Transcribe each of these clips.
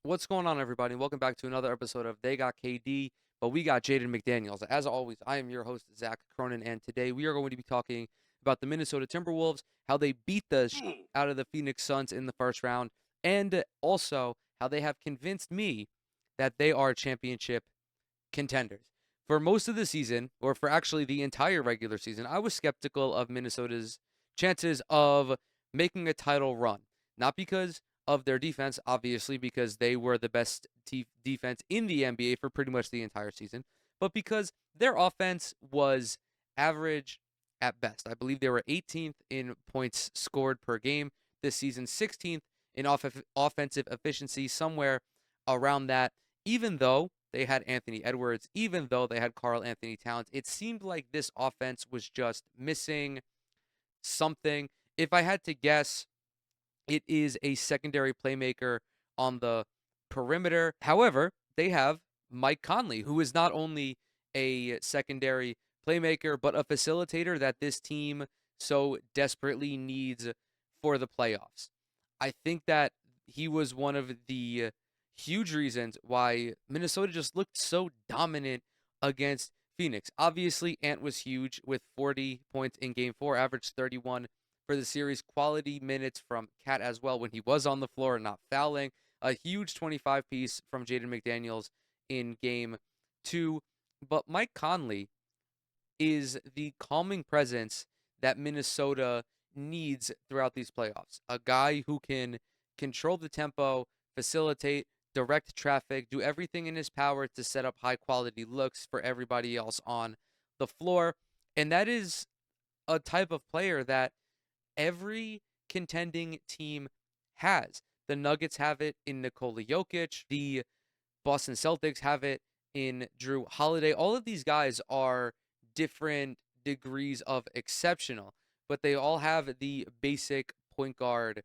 What's going on, everybody? Welcome back to another episode of They Got KD, but we got Jaden McDaniels. As always, I am your host, Zach Cronin, and today we are going to be talking about the Minnesota Timberwolves, how they beat the out of the Phoenix Suns in the first round, and also how they have convinced me that they are championship contenders. For most of the season, or for actually the entire regular season, I was skeptical of Minnesota's chances of making a title run. Not because of their defense, obviously, because they were the best defense in the NBA for pretty much the entire season, but because their offense was average at best. I believe they were 18th in points scored per game this season, 16th in offensive efficiency, somewhere around that, even though they had Anthony Edwards, even though they had Karl Anthony Towns. It seemed like this offense was just missing something. If I had to guess, it is a secondary playmaker on the perimeter. However, they have Mike Conley, who is not only a secondary playmaker, but a facilitator that this team so desperately needs for the playoffs. I think that he was one of the huge reasons why Minnesota just looked so dominant against Phoenix. Obviously, Ant was huge with 40 points in game four, averaged 31 for the series. Quality minutes from Cat as well when he was on the floor and not fouling. A huge 25 piece from Jaden McDaniels in game two. But Mike Conley is the calming presence that Minnesota needs throughout these playoffs. A guy who can control the tempo, facilitate, direct traffic, do everything in his power to set up high quality looks for everybody else on the floor. And that is a type of player that every contending team has. The Nuggets have it in Nikola Jokic. The Boston Celtics have it in Drew Holiday. All of these guys are different degrees of exceptional, but they all have the basic point guard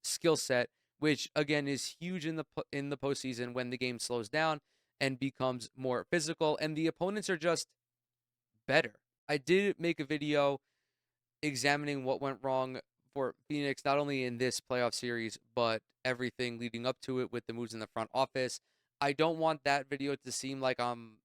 skill set, which again is huge in the postseason when the game slows down and becomes more physical, and the opponents are just better. I did make a video examining what went wrong for Phoenix, not only in this playoff series, but everything leading up to it with the moves in the front office. I don't want that video to seem like I'm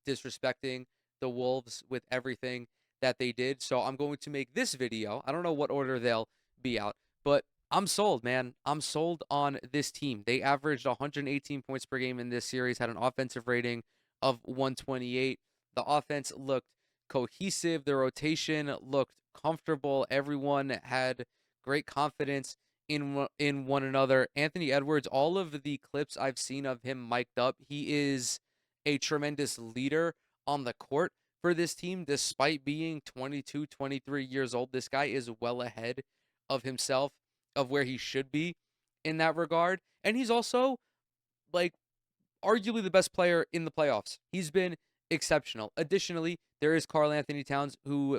disrespecting the Wolves with everything that they did. So I'm going to make this video. I don't know what order they'll be out, but I'm sold, man. I'm sold on this team. They averaged 118 points per game in this series, had an offensive rating of 128. The offense looked cohesive. The rotation looked comfortable. Everyone had great confidence in one another. Anthony Edwards, all of the clips I've seen of him mic'd up, he is a tremendous leader on the court for this team despite being 22, 23 years old. This guy is well ahead of himself of where he should be in that regard. And he's also like arguably the best player in the playoffs. He's been exceptional. Additionally, there is Karl Anthony Towns who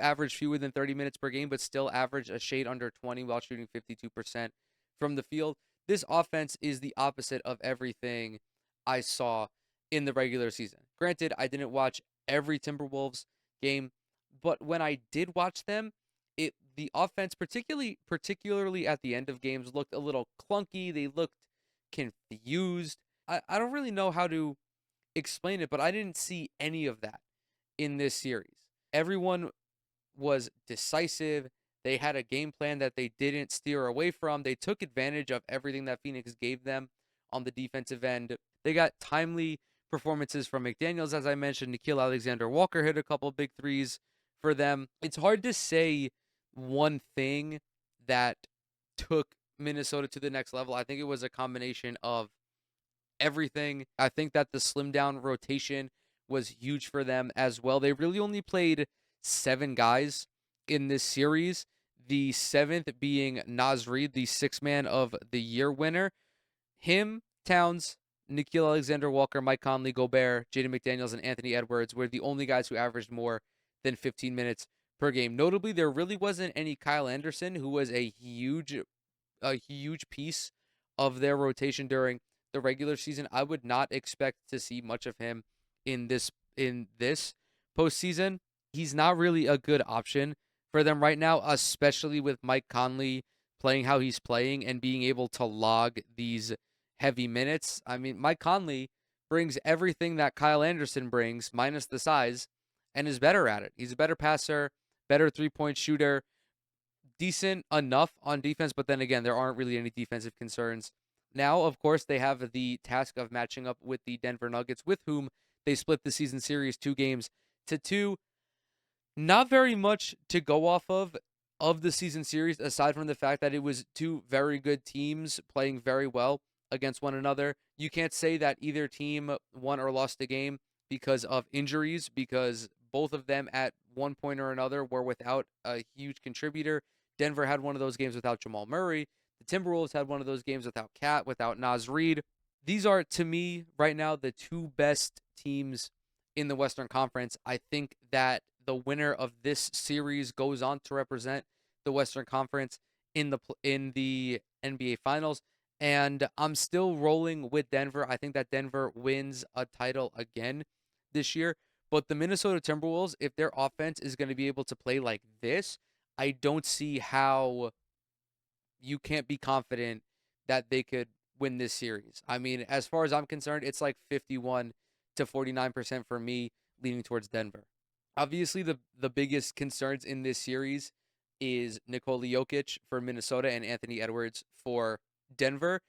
averaged fewer than 30 minutes per game, but still averaged a shade under 20 while shooting 52% from the field. This offense is the opposite of everything I saw in the regular season. Granted, I didn't watch every Timberwolves game, but when I did watch them, the offense, particularly at the end of games, looked a little clunky. They looked confused. I don't really know how to explain it, but I didn't see any of that in this series. Everyone was decisive. They had a game plan that they didn't steer away from. They took advantage of everything that Phoenix gave them on the defensive end. They got timely performances from McDaniels, as I mentioned. Nickeil Alexander-Walker hit a couple big threes for them. It's hard to say one thing that took Minnesota to the next level. I think it was a combination of everything. I think that the slim down rotation was huge for them as well. They really only played 7 guys in this series, the seventh being Naz Reid, the six man of the year winner. Him, Towns, Nickeil Alexander-Walker, Mike Conley, Gobert, Jaden McDaniels, and Anthony Edwards were the only guys who averaged more than 15 minutes per game. Notably, there really wasn't any Kyle Anderson, who was a huge piece of their rotation during the regular season. I would not expect to see much of him in this postseason. He's not really a good option for them right now, especially with Mike Conley playing how he's playing and being able to log these heavy minutes. I mean, Mike Conley brings everything that Kyle Anderson brings, minus the size, and is better at it. He's a better passer, better three-point shooter, decent enough on defense, but then again, there aren't really any defensive concerns. Now, of course, they have the task of matching up with the Denver Nuggets, with whom they split the season series 2-2. Not very much to go off of the season series, aside from the fact that it was two very good teams playing very well against one another. You can't say that either team won or lost a game because of injuries, because both of them at one point or another were without a huge contributor. Denver had one of those games without Jamal Murray. The Timberwolves had one of those games without Cat, without Naz Reid. These are, to me, right now, the two best teams in the Western Conference. I think that the winner of this series goes on to represent the Western Conference in the NBA Finals. And I'm still rolling with Denver. I think that Denver wins a title again this year. But the Minnesota Timberwolves, if their offense is going to be able to play like this, I don't see how you can't be confident that they could win this series. I mean, as far as I'm concerned, it's like 51 to 49% for me, leaning towards Denver. Obviously, the biggest concerns in this series is Nikola Jokic for Minnesota and Anthony Edwards for Denver.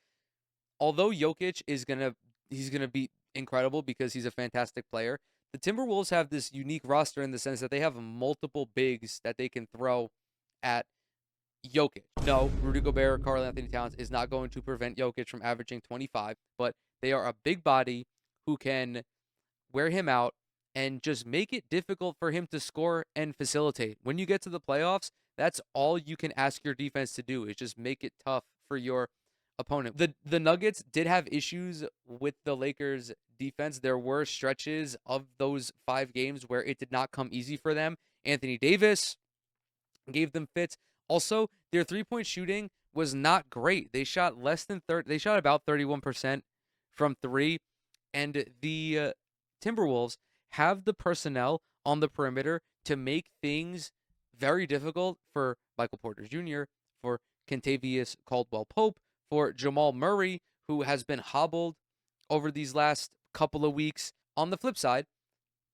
Although Jokic he's gonna be incredible because he's a fantastic player. The Timberwolves have this unique roster in the sense that they have multiple bigs that they can throw at Jokic. No, Rudy Gobert or Karl Anthony Towns is not going to prevent Jokic from averaging 25, but they are a big body who can wear him out and just make it difficult for him to score and facilitate. When you get to the playoffs, that's all you can ask your defense to do, is just make it tough for your opponent. The Nuggets did have issues with the Lakers defense. There were stretches of those 5 games where it did not come easy for them. Anthony Davis gave them fits. Also, their three-point shooting was not great. They shot less than 30. They shot about 31% from 3, and the Timberwolves have the personnel on the perimeter to make things very difficult for Michael Porter Jr., for Kentavious Caldwell-Pope, for Jamal Murray, who has been hobbled over these last couple of weeks. On the flip side,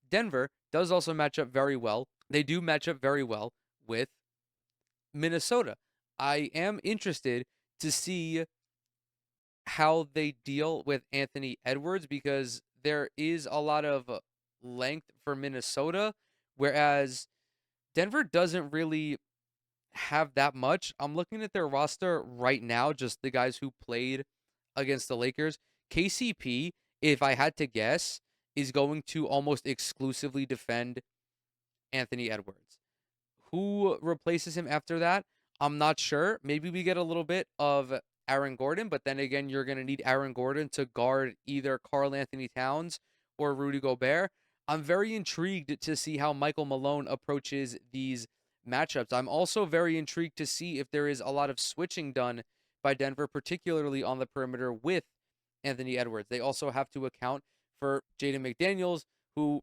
Denver does also match up very well. They do match up very well with Minnesota. I am interested to see how they deal with Anthony Edwards, because there is a lot of length for Minnesota, whereas Denver doesn't really have that much. I'm looking at their roster right now, just the guys who played against the Lakers. KCP, if I had to guess, is going to almost exclusively defend Anthony Edwards. Who replaces him after that? I'm not sure. Maybe we get a little bit of Aaron Gordon, but then again, you're going to need Aaron Gordon to guard either Karl Anthony Towns or Rudy Gobert. I'm very intrigued to see how Michael Malone approaches these matchups. I'm also very intrigued to see if there is a lot of switching done by Denver, particularly on the perimeter with Anthony Edwards. They also have to account for Jaden McDaniels, who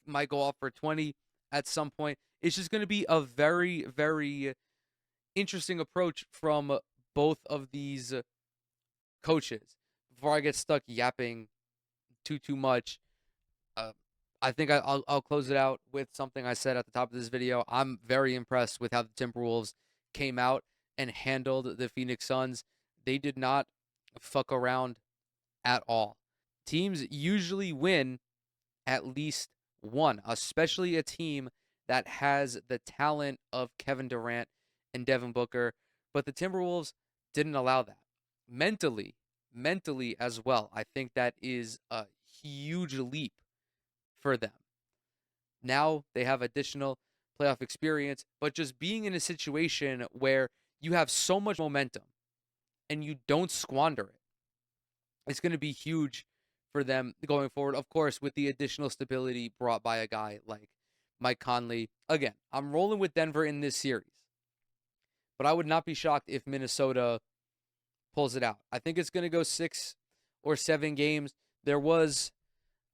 might go off for 20 at some point. It's just going to be a very, very interesting approach from both of these coaches. Before I get stuck yapping too much, I think I'll close it out with something I said at the top of this video. I'm very impressed with how the Timberwolves came out and handled the Phoenix Suns. They did not fuck around at all. Teams usually win at least one, especially a team that has the talent of Kevin Durant and Devin Booker, but the Timberwolves didn't allow that. Mentally as well, I think that is a huge leap for them. Now they have additional playoff experience, but just being in a situation where you have so much momentum and you don't squander it, it's going to be huge for them going forward. Of course, with the additional stability brought by a guy like Mike Conley. Again, I'm rolling with Denver in this series, but I would not be shocked if Minnesota pulls it out. I think it's going to go 6 or 7 games. There was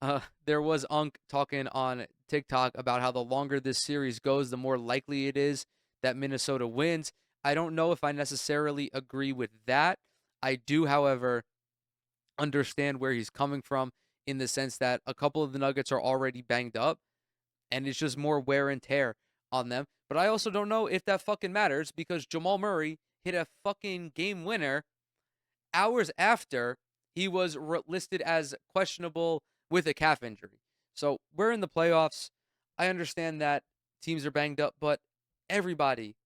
Unk talking on TikTok about how the longer this series goes, the more likely it is that Minnesota wins. I don't know if I necessarily agree with that. I do, however, understand where he's coming from in the sense that a couple of the Nuggets are already banged up and it's just more wear and tear on them. But I also don't know if that fucking matters because Jamal Murray hit a fucking game winner hours after he was listed as questionable with a calf injury. So we're in the playoffs. I understand that teams are banged up, but everybody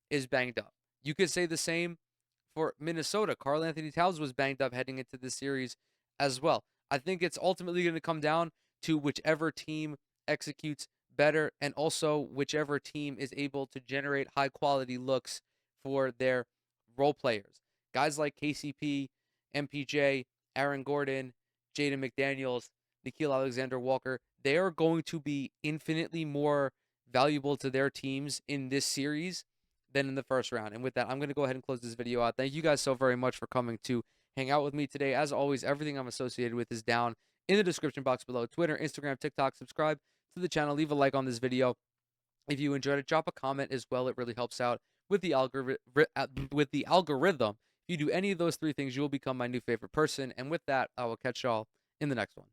is banged up. You could say the same for Minnesota. Karl Anthony Towns was banged up heading into this series as well. I think it's ultimately going to come down to whichever team executes better and also whichever team is able to generate high quality looks for their role players. Guys like KCP, MPJ, Aaron Gordon, Jaden McDaniels, Nickeil Alexander-Walker, they are going to be infinitely more valuable to their teams in this series than in the first round. And with that, I'm going to go ahead and close this video out. Thank you guys so very much for coming to hang out with me today. As always, everything I'm associated with is down in the description box below. Twitter, Instagram, TikTok. Subscribe to the channel. Leave a like on this video. If you enjoyed it, drop a comment as well. It really helps out with the algorithm. If you do any of those three things, you will become my new favorite person. And with that, I will catch y'all in the next one.